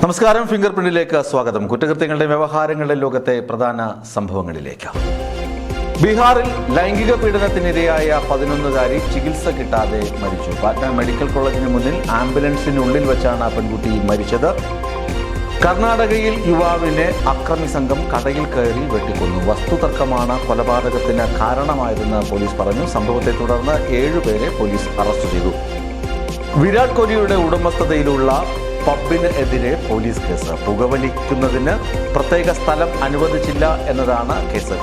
നമസ്കാരം, ഫിംഗർ പ്രിന്റിലേക്ക് സ്വാഗതം. കുറ്റകൃത്യങ്ങളുടെ വ്യവഹാരങ്ങളുടെ ലോകത്തെ പ്രധാന സംഭവങ്ങളിലേക്ക്. ബീഹാറിൽ ലൈംഗിക പീഡനത്തിനിരയായ 11-കാരി ചികിത്സ കിട്ടാതെ മരിച്ചു. പാറ്റ്ന മെഡിക്കൽ കോളേജിന് മുന്നിൽ ആംബുലൻസിനുള്ളിൽ വെച്ചാണ് പെൺകുട്ടി മരിച്ചത്. കർണാടകയിൽ യുവാവിനെ അക്രമി സംഘം കടയിൽ കയറി വെട്ടിക്കൊന്നു. വസ്തുതർക്കമാണ് കൊലപാതകത്തിന് കാരണമായതെന്ന് പോലീസ് പറഞ്ഞു. സംഭവത്തെ തുടർന്ന് 7 പേരെ പോലീസ് അറസ്റ്റ് ചെയ്തു. വിരാട് കോഹ്ലിയുടെ ഉടമസ്ഥതയിലുള്ള പബ്ബിന് എതിരെ പോലീസ് കേസ്. പുകവലിക്കുന്നതിന് പ്രത്യേക സ്ഥലം അനുവദിച്ചില്ല എന്നതാണ് കേസ്.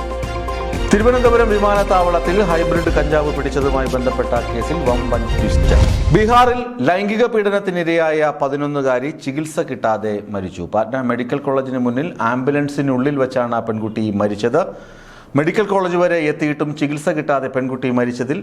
തിരുവനന്തപുരം വിമാനത്താവളത്തിൽ ഹൈബ്രിഡ് കഞ്ചാവ് പിടിച്ചതുമായി ബന്ധപ്പെട്ട കേസിൽ വമ്പൻ ട്വിസ്റ്റ്. ബീഹാറിൽ ലൈംഗിക പീഡനത്തിനിരയായ 11-കാരി ചികിത്സ കിട്ടാതെ മരിച്ചു. പാറ്റ്ന മെഡിക്കൽ കോളേജിന് മുന്നിൽ ആംബുലൻസിനുള്ളിൽ വെച്ചാണ് പെൺകുട്ടി മരിച്ചത്. മെഡിക്കൽ കോളേജ് വരെ എത്തിയിട്ടും ചികിത്സ കിട്ടാതെ പെൺകുട്ടി മരിച്ചതിൽ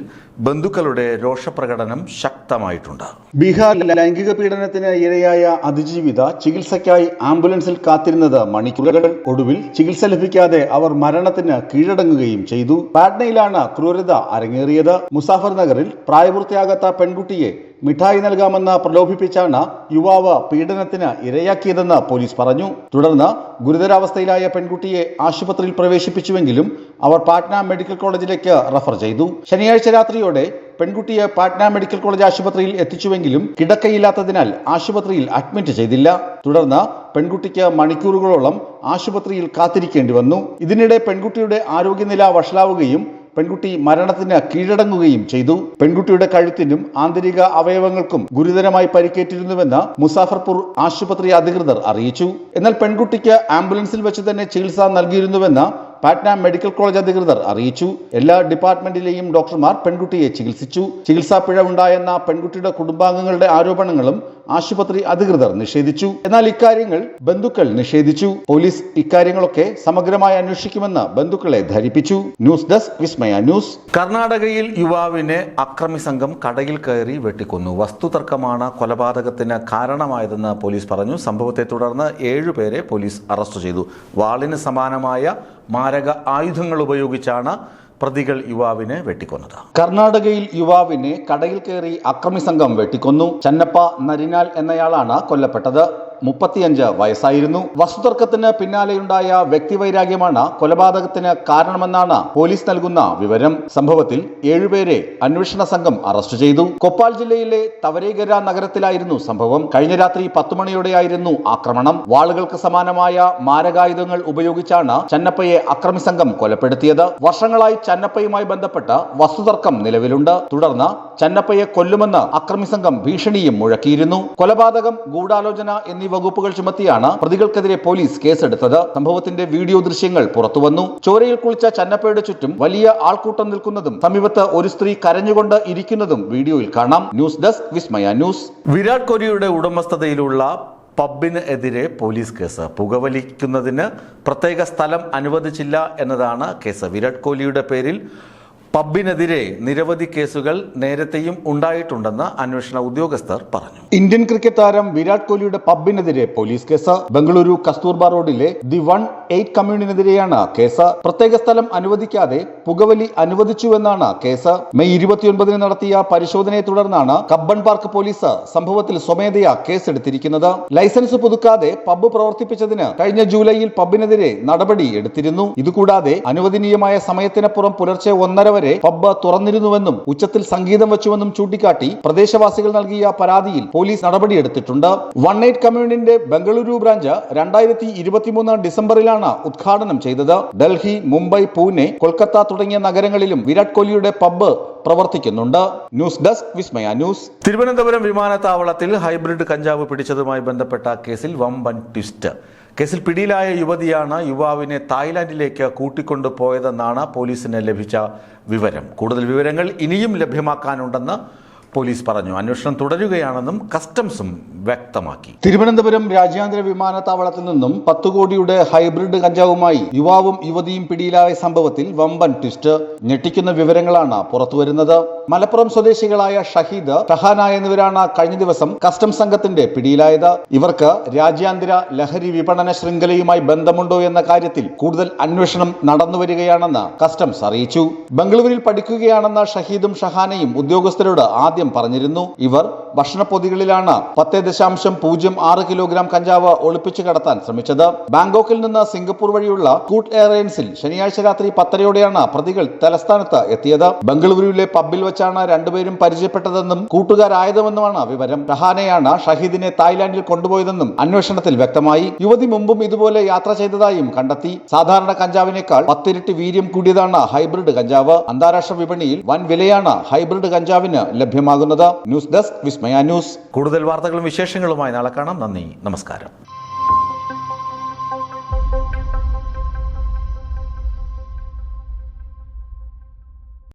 ബന്ധുക്കളുടെ രോഷപ്രകടനം ശക്തമായിട്ടുണ്ട്. ബീഹാറിൽ ലൈംഗിക പീഡനത്തിന് ഇരയായ അതിജീവിത ചികിത്സയ്ക്കായി ആംബുലൻസിൽ കാത്തിരുന്നത് മണിക്കൂറുകൾ. ഒടുവിൽ ചികിത്സ ലഭിക്കാതെ അവർ മരണത്തിന് കീഴടങ്ങുകയും ചെയ്തു. പാറ്റ്നയിലാണ് ക്രൂരത അരങ്ങേറിയത്. മുസാഫർ നഗറിൽ പ്രായപൂർത്തിയാകാത്ത പെൺകുട്ടിയെ മിഠായി നൽകാമെന്ന് പ്രലോഭിപ്പിച്ചാണ് യുവാവ് പീഡനത്തിന് ഇരയാക്കിയതെന്ന് പോലീസ് പറഞ്ഞു. തുടർന്ന് ഗുരുതരാവസ്ഥയിലായ പെൺകുട്ടിയെ ആശുപത്രിയിൽ പ്രവേശിപ്പിച്ചുവെങ്കിലും അവർ പാറ്റ്ന മെഡിക്കൽ കോളേജിലേക്ക് റഫർ ചെയ്തു. ശനിയാഴ്ച രാത്രിയോടെ പെൺകുട്ടിയെ പാറ്റ്ന മെഡിക്കൽ കോളേജ് ആശുപത്രിയിൽ എത്തിച്ചുവെങ്കിലും കിടക്കയില്ലാത്തതിനാൽ ആശുപത്രിയിൽ അഡ്മിറ്റ് ചെയ്തില്ല. തുടർന്ന് പെൺകുട്ടിക്ക് മണിക്കൂറുകളോളം ആശുപത്രിയിൽ കാത്തിരിക്കേണ്ടി വന്നു. ഇതിനിടെ പെൺകുട്ടിയുടെ ആരോഗ്യനില വഷളാവുകയും പെൺകുട്ടി മരണത്തിന് കീഴടങ്ങുകയും ചെയ്തു. പെൺകുട്ടിയുടെ കഴുത്തിനും ആന്തരിക അവയവങ്ങൾക്കും ഗുരുതരമായി പരിക്കേറ്റിരുന്നുവെന്ന് മുസാഫർപൂർ ആശുപത്രി അധികൃതർ അറിയിച്ചു. എന്നാൽ പെൺകുട്ടിക്ക് ആംബുലൻസിൽ വെച്ച് തന്നെ ചികിത്സ നൽകിയിരുന്നുവെന്ന് പാറ്റ്ന മെഡിക്കൽ കോളേജ് അധികൃതർ അറിയിച്ചു. എല്ലാ ഡിപ്പാർട്ട്മെന്റിലെയും ഡോക്ടർമാർ പെൺകുട്ടിയെ ചികിത്സിച്ചു. ചികിത്സാ പിഴവുണ്ടായെന്ന പെൺകുട്ടിയുടെ കുടുംബാംഗങ്ങളുടെ ആരോപണങ്ങളും ആശുപത്രി അധികൃതർ നിഷേധിച്ചു. എന്നാൽ ഇക്കാര്യങ്ങൾ ബന്ധുക്കൾ നിഷേധിച്ചു. പോലീസ് ഇക്കാര്യങ്ങളൊക്കെ സമഗ്രമായി അന്വേഷിക്കുമെന്ന് ബന്ധുക്കളെ ധരിപ്പിച്ചു. ന്യൂസ് ഡെസ്ക് വിസ്മയ ന്യൂസ്. കർണാടകയിൽ യുവാവിനെ അക്രമി സംഘം കടയിൽ കയറി വെട്ടിക്കൊന്നു. വസ്തുതർക്കമാണ് കൊലപാതകത്തിന് കാരണമായതെന്ന് പോലീസ് പറഞ്ഞു. സംഭവത്തെ തുടർന്ന് 7 പേരെ പോലീസ് അറസ്റ്റ് ചെയ്തു. വാളിന് സമാനമായ മാരക ആയുധങ്ങൾ ഉപയോഗിച്ചാണ് പ്രതികൾ യുവാവിനെ വെട്ടിക്കൊന്നത്. കർണാടകയിൽ യുവാവിനെ കടയിൽ കയറി അക്രമി സംഘം വെട്ടിക്കൊന്നു. ചന്നപ്പ നരിനാൽ എന്നയാളാണ് കൊല്ലപ്പെട്ടത്. 35 വയസ്സായിരുന്നു. വസ്തുതർക്കത്തിന് പിന്നാലെയുണ്ടായ വ്യക്തിവൈരാഗ്യമാണ് കൊലപാതകത്തിന് കാരണമെന്നാണ് പോലീസ് നൽകുന്ന വിവരം. സംഭവത്തിൽ 7 പേരെ അന്വേഷണ സംഘം അറസ്റ്റ് ചെയ്തു. കൊപ്പാൽ ജില്ലയിലെ തവരേഗര നഗരത്തിലായിരുന്നു സംഭവം. കഴിഞ്ഞ രാത്രി 10 മണിയോടെയായിരുന്നു ആക്രമണം. വാളുകൾക്ക് സമാനമായ മാരകായുധങ്ങൾ ഉപയോഗിച്ചാണ് ചന്നപ്പയെ അക്രമി സംഘം കൊലപ്പെടുത്തിയത്. വർഷങ്ങളായി ചന്നപ്പയുമായി ബന്ധപ്പെട്ട വസ്തുതർക്കം നിലവിലുണ്ട്. തുടർന്ന് ചന്നപ്പയെ കൊല്ലുമെന്ന് അക്രമി സംഘം ഭീഷണിയും മുഴക്കിയിരുന്നു. കൊലപാതകം, ഗൂഢാലോചന എന്നീ വകുപ്പുകൾ ചുമത്തിയാണ് പ്രതികൾക്കെതിരെ പോലീസ് കേസെടുത്തത്. സംഭവത്തിന്റെ വീഡിയോ ദൃശ്യങ്ങൾ പുറത്തുവന്നു. ചോരയിൽ കുളിച്ച ചന്നപ്പയുടെ ചുറ്റും വലിയ ആൾക്കൂട്ടം നിൽക്കുന്നതും സമീപത്ത് ഒരു സ്ത്രീ കരഞ്ഞുകൊണ്ട് ഇരിക്കുന്നതും വീഡിയോയിൽ കാണാം. ന്യൂസ് ഡെസ്ക് വിസ്മയ ന്യൂസ്. വിരാട് കോഹ്ലിയുടെ ഉടമസ്ഥതയിലുള്ള പബ്ബിന് എതിരെ പോലീസ് കേസ്. പുകവലിക്കുന്നതിന് പ്രത്യേക സ്ഥലം അനുവദിച്ചില്ല എന്നതാണ് കേസ്. വിരാട് കോഹ്ലിയുടെ പേരിൽ പബ്ബിനെതിരെ നിരവധി കേസുകൾ നേരത്തെയും ഉണ്ടായിട്ടുണ്ടെന്ന് അന്വേഷണ ഉദ്യോഗസ്ഥർ പറഞ്ഞു. ഇന്ത്യൻ ക്രിക്കറ്റ് താരം വിരാട് കോഹ്ലിയുടെ പബ്ബിനെതിരെ പോലീസ് കേസ്. ബംഗളൂരു കസ്തൂർബ റോഡിലെ ദി 1-8 കമ്മ്യൂണിനെതിരെയാണ് കേസ്. പ്രത്യേക സ്ഥലം അനുവദിക്കാതെ പുകവലി അനുവദിച്ചുവെന്നാണ് കേസ്. മെയ് 29 നടത്തിയ പരിശോധനയെ തുടർന്നാണ് കബ്ബൺ പാർക്ക് പോലീസ് സംഭവത്തിൽ സ്വമേധയാ കേസെടുത്തിരിക്കുന്നത്. ലൈസൻസ് പുതുക്കാതെ പബ്ബ് പ്രവർത്തിപ്പിച്ചതിന് കഴിഞ്ഞ ജൂലൈയിൽ പബ്ബിനെതിരെ നടപടി എടുത്തിരുന്നു. ഇതുകൂടാതെ അനുവദനീയമായ സമയത്തിനപ്പുറം പുലർച്ചെ 1:30 വരെ പബ്ബ് തുറന്നിരുന്നുവെന്നും ഉച്ചത്തിൽ സംഗീതം വെച്ചുവെന്നും ചൂണ്ടിക്കാട്ടി പ്രദേശവാസികൾ നൽകിയ പരാതിയിൽ പോലീസ് നടപടിയെടുത്തിട്ടുണ്ട്. 1-8 കമ്മ്യൂണിന്റെ ബംഗളൂരു ബ്രാഞ്ച് 2023 ഡിസംബറിലാണ് ഉദ്ഘാടനം ചെയ്തത്. ഡൽഹി, മുംബൈ, പൂനെ, കൊൽക്കത്ത തുടങ്ങിയ നഗരങ്ങളിലും വിരാട് കോഹ്ലിയുടെ പബ്ബ് പ്രവർത്തിക്കുന്നുണ്ട്. ന്യൂസ് ഡെസ്ക് വിസ്മയ ന്യൂസ്. തിരുവനന്തപുരം വിമാനത്താവളത്തിൽ ഹൈബ്രിഡ് കഞ്ചാവ് പിടിച്ചതുമായി ബന്ധപ്പെട്ട കേസിൽ വമ്പൻ ട്വിസ്റ്റ്. കേസിൽ പിടിയിലായ യുവതിയാണ് യുവാവിനെ തായ്ലാന്റിലേക്ക് കൂട്ടിക്കൊണ്ടുപോയതെന്നാണ് പോലീസിന് ലഭിച്ച വിവരം. കൂടുതൽ വിവരങ്ങൾ ഇനിയും ലഭ്യമാക്കാനുണ്ടെന്ന് പോലീസ് പറഞ്ഞു. അന്വേഷണം തുടരുകയാണെന്നും കസ്റ്റംസും വ്യക്തമാക്കി. തിരുവനന്തപുരം രാജ്യാന്തര വിമാനത്താവളത്തിൽ നിന്നും 10 കോടിയുടെ ഹൈബ്രിഡ് കഞ്ചാവുമായി യുവാവും യുവതിയും പിടിയിലായ സംഭവത്തിൽ വമ്പൻ ട്വിസ്റ്റ്. ഞെട്ടിക്കുന്ന വിവരങ്ങളാണ് പുറത്തുവരുന്നത്. മലപ്പുറം സ്വദേശികളായ ഷഹീദ്, ഷഹാന എന്നിവരാണ് കഴിഞ്ഞ ദിവസം കസ്റ്റംസ് സംഘത്തിന്റെ പിടിയിലായത്. ഇവർക്ക് രാജ്യാന്തര ലഹരി വിപണന ശൃംഖലയുമായി ബന്ധമുണ്ടോ എന്ന കാര്യത്തിൽ കൂടുതൽ അന്വേഷണം നടന്നുവരികയാണെന്ന് കസ്റ്റംസ് അറിയിച്ചു. ബംഗളൂരുവിൽ പഠിക്കുകയാണെന്ന ഷഹീദും ഷഹാനയും ഉദ്യോഗസ്ഥരോട് ആദ്യം ആദ്യം പറഞ്ഞിരുന്നു. ഇവർ ഭക്ഷണപ്പൊതികളിലാണ് 10.06 കിലോഗ്രാം കഞ്ചാവ് ഒളിപ്പിച്ചു കടത്താൻ ശ്രമിച്ചത്. ബാങ്കോക്കിൽ നിന്ന് സിംഗപ്പൂർ വഴിയുള്ള സ്കൂട്ട് എയർലൈൻസിൽ ശനിയാഴ്ച രാത്രി 10:30 പ്രതികൾ തലസ്ഥാനത്ത് എത്തിയത്. ബംഗളൂരുവിലെ പബ്ബിൽ വെച്ചാണ് രണ്ടുപേരും പരിചയപ്പെട്ടതെന്നും കൂട്ടുകാരായതുമെന്നുമാണ് വിവരം. ഷഹാനെയാണ് ഷഹീദിനെ തായ്ലാന്റിൽ കൊണ്ടുപോയതെന്നും അന്വേഷണത്തിൽ വ്യക്തമായി. യുവതി മുമ്പും ഇതുപോലെ യാത്ര ചെയ്തതായും കണ്ടെത്തി. സാധാരണ കഞ്ചാവിനേക്കാൾ 10 ഇരട്ടി വീര്യം കൂടിയതാണ് ഹൈബ്രിഡ് കഞ്ചാവ്. അന്താരാഷ്ട്ര വിപണിയിൽ വൻ വിലയാണ് ഹൈബ്രിഡ് കഞ്ചാവിന് ലഭ്യമാകുന്നത്. ന്യൂസ് ഡെസ്ക് വിസ്മയ ന്യൂസ്. കൂടുതൽ വാർത്തകളും വിശേഷങ്ങളുമായി നാളെ കാണാം. നന്ദി, നമസ്കാരം.